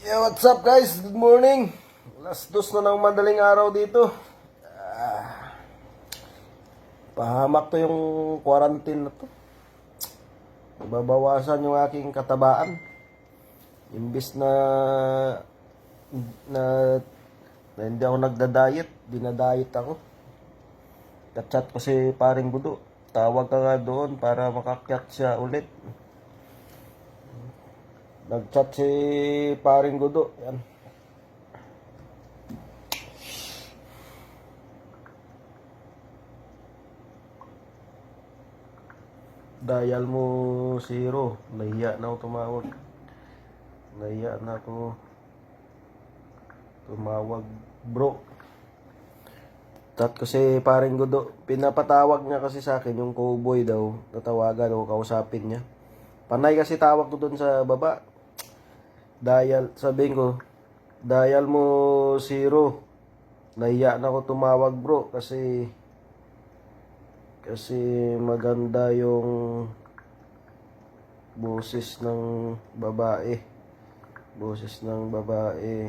Yeah, what's up guys? Good morning. Alas 2 na ng madaling araw dito. Pahamak to yung quarantine na to. Babawasan yung aking katabaan. Imbis na, na hindi ako nagda-diet, dinadiet ako. Kachat ko si paring Budo. Tawag ka nga doon para makakyat siya ulit. Nagchat si paring Gudo. Yan. Dial mo zero. Nahiya na ako tumawag. Nahiya na ako tumawag, bro. Chat ko si paring Gudo. Pinapatawag niya kasi sa akin yung cowboy daw. Tatawagan o kausapin niya. Panay kasi tawag ko doon sa baba. Dial, sabihin ko, dial mo zero. Nahiya na ako tumawag, bro, kasi maganda yung boses ng babae. Boses ng babae.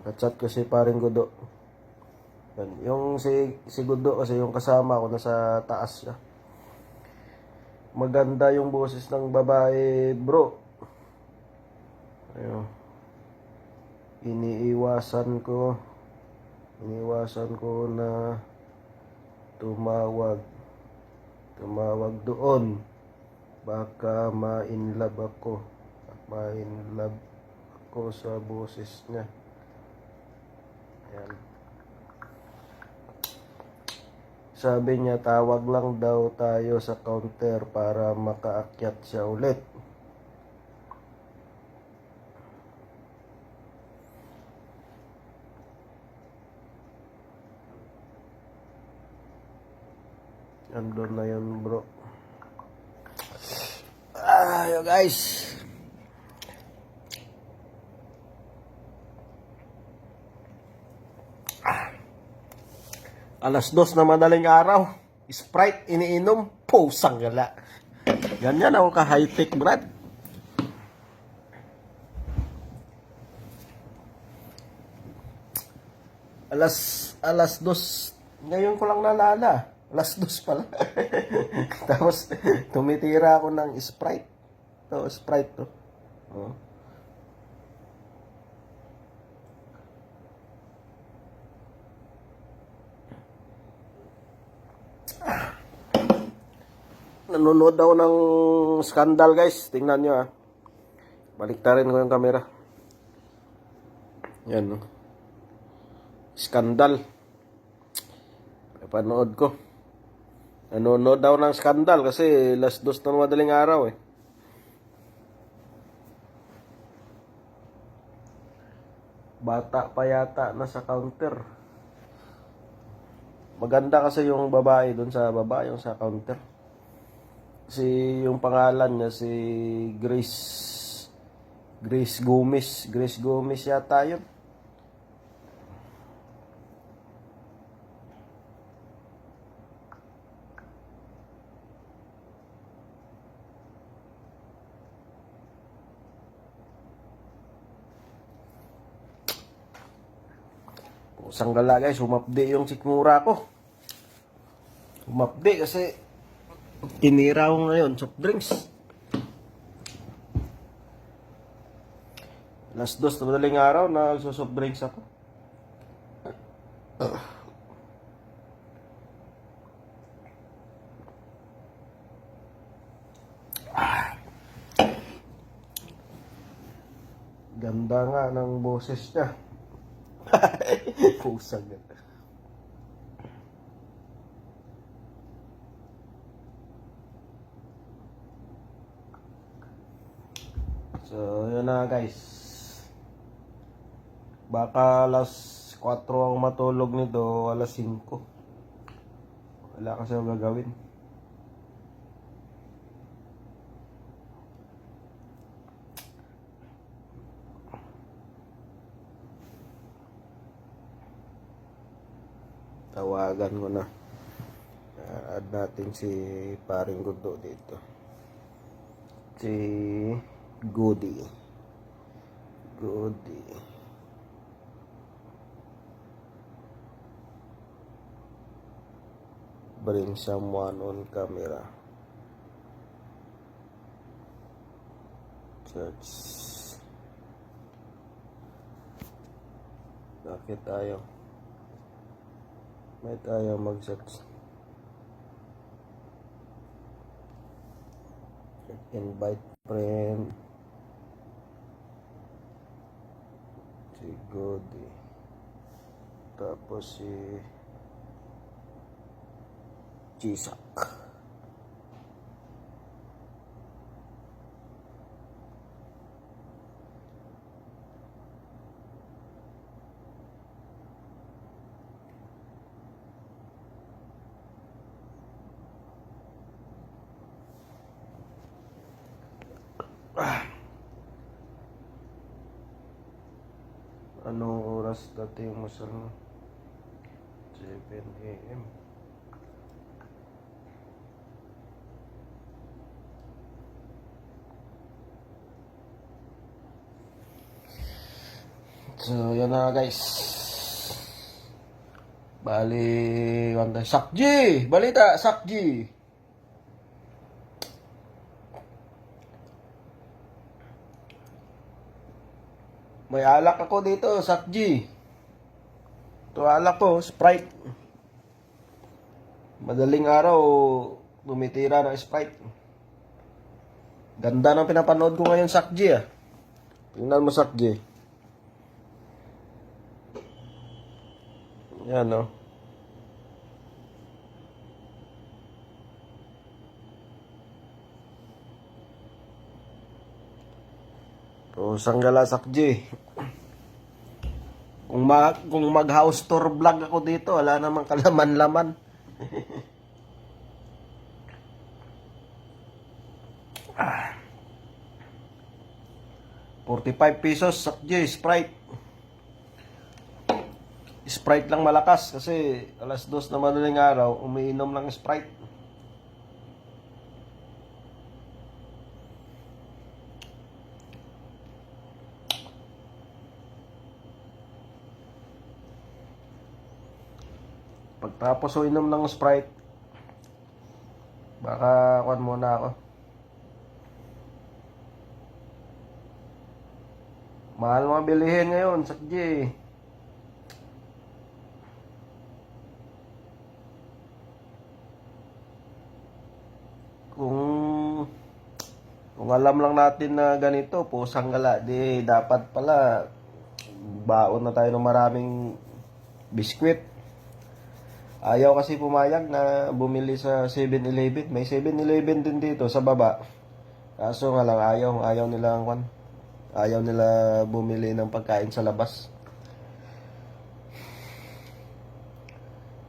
Kachat ko si paring Gudo. Yung si Gudo kasi yung kasama ko nasa taas siya. Maganda yung boses ng babae, bro. Ayun. Iniiwasan ko na tumawag doon. Baka ma-inlove ako sa boses niya. Ayan. Sabi niya, tawag lang daw tayo sa counter para makaakyat siya ulit. Andun na yun, bro. Yo guys. Alas 2 na madaling araw. Sprite iniinom. Pusang gala. Ganyan ako ka-high-tech, brad. Alas 2. Ngayon ko lang nalala. Alas 2 pala. Tapos, tumitira ako ng Sprite. Ito, Sprite to. Oh. Nanonood daw ng Scandal, guys. Tingnan nyo, ah. Baliktarin ko yung camera. Yan, no. Scandal. Panood ko. Nanonood daw ng Scandal kasi alas 2 na madaling araw eh. Bata pa yata nasa counter. Maganda kasi yung babae doon sa baba, yung sa counter. Si yung pangalan niya si Grace Gomez. Grace Gomez yata yun. Sanggala guys, humapdi yung sikmura ko. Humapdi kasi tinira ko ngayon soft drinks. Alas 2 na madaling araw na soft drinks ako. Ganda nga ng boses niya. Pusang yan. So, yun na guys. Baka alas 4 ako matulog nito, alas 5. Wala kasi ako gagawin. Tawagan ko na. Add natin si paring Gudo dito. Si Goody. Goody. Bring someone on camera. Search. Bakit tayo? May tayo mag-search. Invite friend. Si Goody. Tapos si Chisak. Anong oras dati yung masal mo? 7 a.m. So, yun na guys. Bali, Sakji! Balita, Sakji! May alak ako dito, Sakji. Ito alak ko, Sprite. Madaling araw, tumitira ng Sprite. Ganda ng pinapanood ko ngayon, Sakji ah. Tingnan mo, Sakji. Yan no. O, sanggala, Sakji. Kung mag-house tour vlog ako dito, wala namang kalaman-laman. 45 pesos, Sakji, Sprite. Sprite lang malakas kasi alas 2 na madaling araw, umiinom ng Sprite. Pagtapos uminom ng Sprite, baka kuwan muna ako. Mahal mga bilihin ngayon, Sakji. Kung alam lang natin na ganito, pusang gala, di dapat pala baon na tayo ng maraming biskwit. Ayaw kasi pumayag na bumili sa 7-Eleven. May 7-Eleven din dito sa baba. Kaso nga lang ayaw nila ayaw nila bumili ng pagkain sa labas.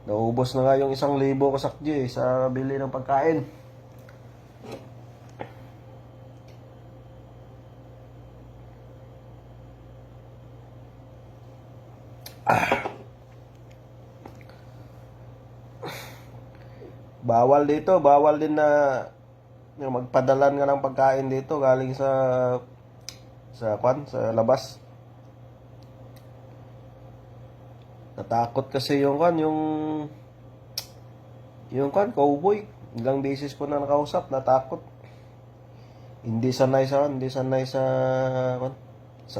Naubos na nga yung 1,000 ko, Sakji, sa bili ng pagkain. Bawal din na yung magpadalan nga ng pagkain dito galing sa labas. Natakot kasi yung cowboy. Ilang beses ko na nakausap, natakot. Hindi sanay sa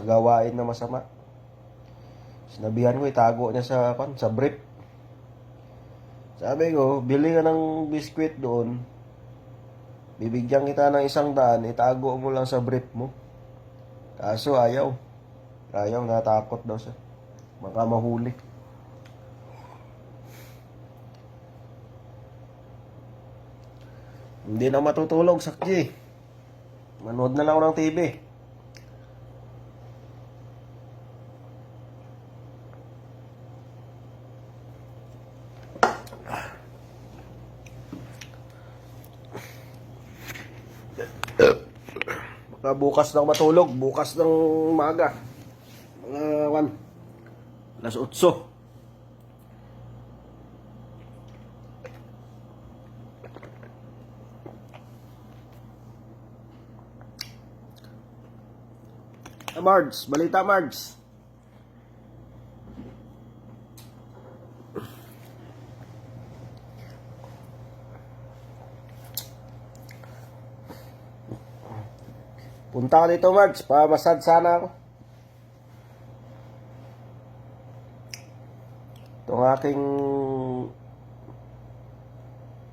gawain na masama. Sinabihan ko itago niya sa brief. Sabi ko, bili ka ng biskwit doon. Bibigyan kita ng 100, itago mo lang sa brief mo. Kaso ayaw, natakot daw siya. Baka mahuli. Hindi na matutulog, Sakji. Manood na lang ako ng TV. Baka bukas na matulog, bukas ng umaga. Mga alas 8. Mards, balita Mards. Punta ka dito, Mards. Pamasad sana ako. Itong aking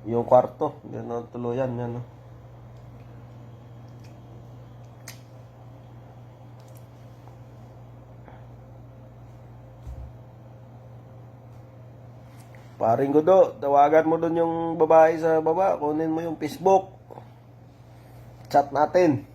yung kwarto. Yan o, tuluyan. Yan o. Paring Gudo, tawagan mo dun yung babae sa baba. Kunin mo yung Facebook. Chat natin.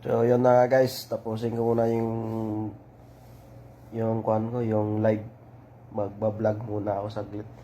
So, yun na guys. Tapusin ko muna yung kuhan ko, yung live. Magbablog muna ako saglit.